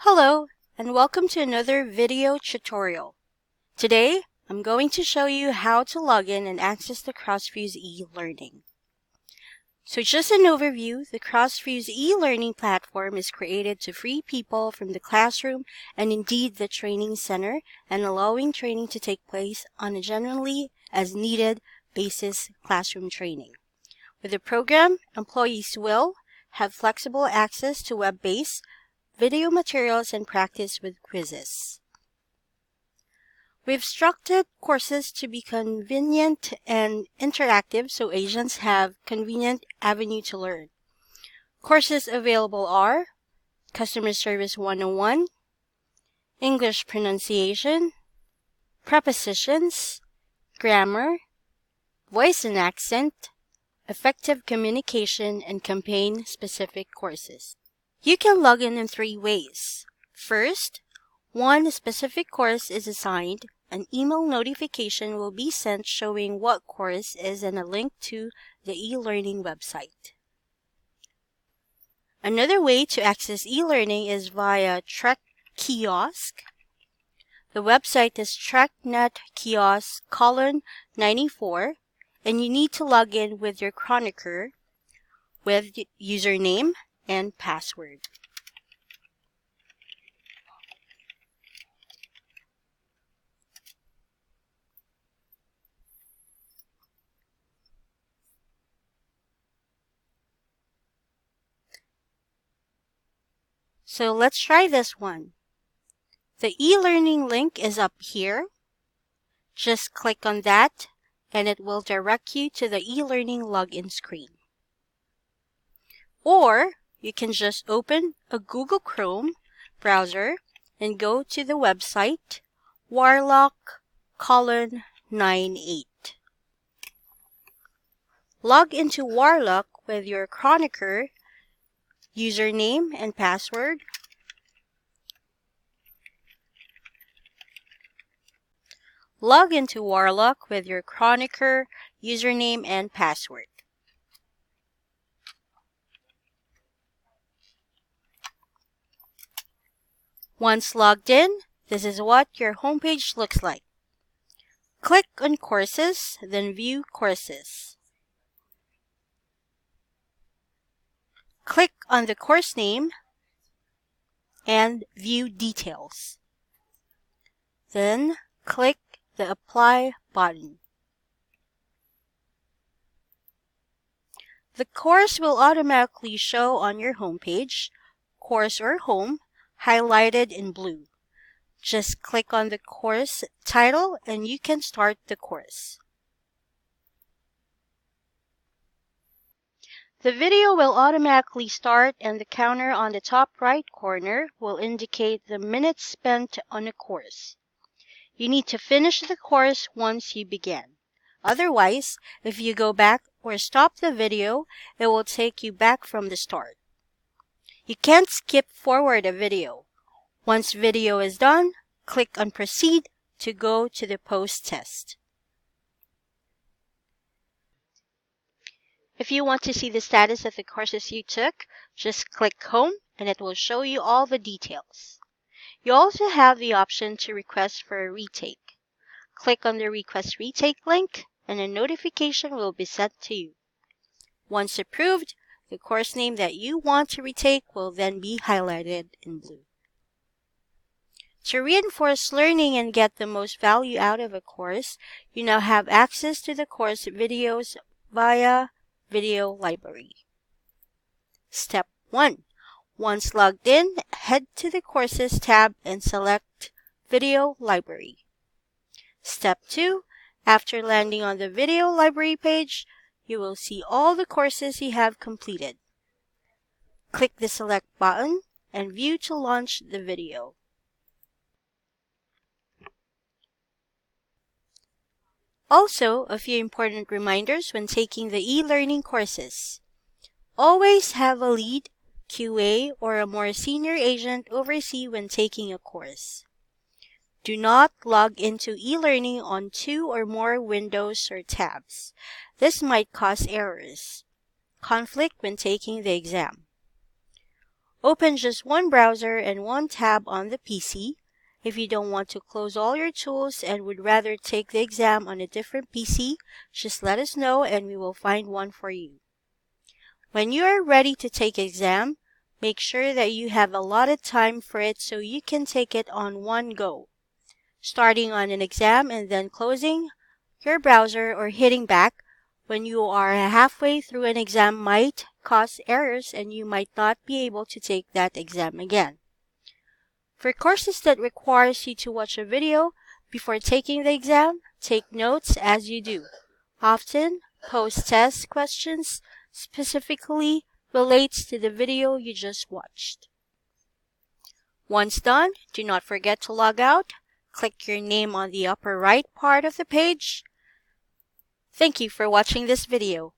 Hello, and welcome to another video tutorial. Today, I'm going to show you how to log in and access the Crossfuse e-learning. So just an overview, the Crossfuse e-learning platform is created to free people from the classroom and indeed the training center and allowing training to take place on a genuinely as needed basis classroom training. With the program, employees will have flexible access to web-based video materials and practice with quizzes. We've structured courses to be convenient and interactive so agents have convenient avenue to learn. Courses available are Customer Service 101, English Pronunciation, Prepositions, Grammar, Voice and Accent, Effective Communication, and Campaign-specific courses. You can log in 3 ways. First, one specific course is assigned, an email notification will be sent showing what course is and a link to the e-learning website. Another way to access e-learning is via Trek Kiosk. The website is treknetkiosk:94, and you need to log in with your chronicle with username and password. So let's try this one. The e-learning link is up here. Just click on that and it will direct you to the e-learning login screen. Or you can just open a Google Chrome browser and go to the website warlock:98. Log into Warlock with your chronicle, username and password. Log into Warlock with your chronicle, username and password. Once logged in, this is what your homepage looks like. Click on Courses, then View Courses. Click on the course name and View Details. Then click the Apply button. The course will automatically show on your homepage, Course or Home, highlighted in blue. Just click on the course title and you can start the course. The video will automatically start and the counter on the top right corner will indicate the minutes spent on a course. You need to finish the course once you begin. Otherwise, if you go back or stop the video, it will take you back from the start. You can't skip forward a video. Once video is done, click on Proceed to go to the post-test. If you want to see the status of the courses you took, just click Home and it will show you all the details. You also have the option to request for a retake. Click on the Request Retake link and a notification will be sent to you. Once approved, the course name that you want to retake will then be highlighted in blue. To reinforce learning and get the most value out of a course, you now have access to the course videos via Video Library. Step 1. Once logged in, head to the Courses tab and select Video Library. Step 2. After landing on the Video Library page, you will see all the courses you have completed. Click the Select button and View to launch the video. Also, a few important reminders when taking the e-learning courses. Always have a lead, QA, or a more senior agent oversee when taking a course. Do not log into e-learning on 2 or more windows or tabs. This might cause errors. Conflict when taking the exam. Open just one browser and one tab on the PC. If you don't want to close all your tools and would rather take the exam on a different PC, just let us know and we will find one for you. When you are ready to take exam, make sure that you have allotted time for it so you can take it on one go. Starting on an exam and then closing your browser or hitting back when you are halfway through an exam might cause errors and you might not be able to take that exam again. For courses that requires you to watch a video before taking the exam, take notes as you do. Often, post test questions specifically relates to the video you just watched. Once done, do not forget to log out. Click your name on the upper right part of the page. Thank you for watching this video.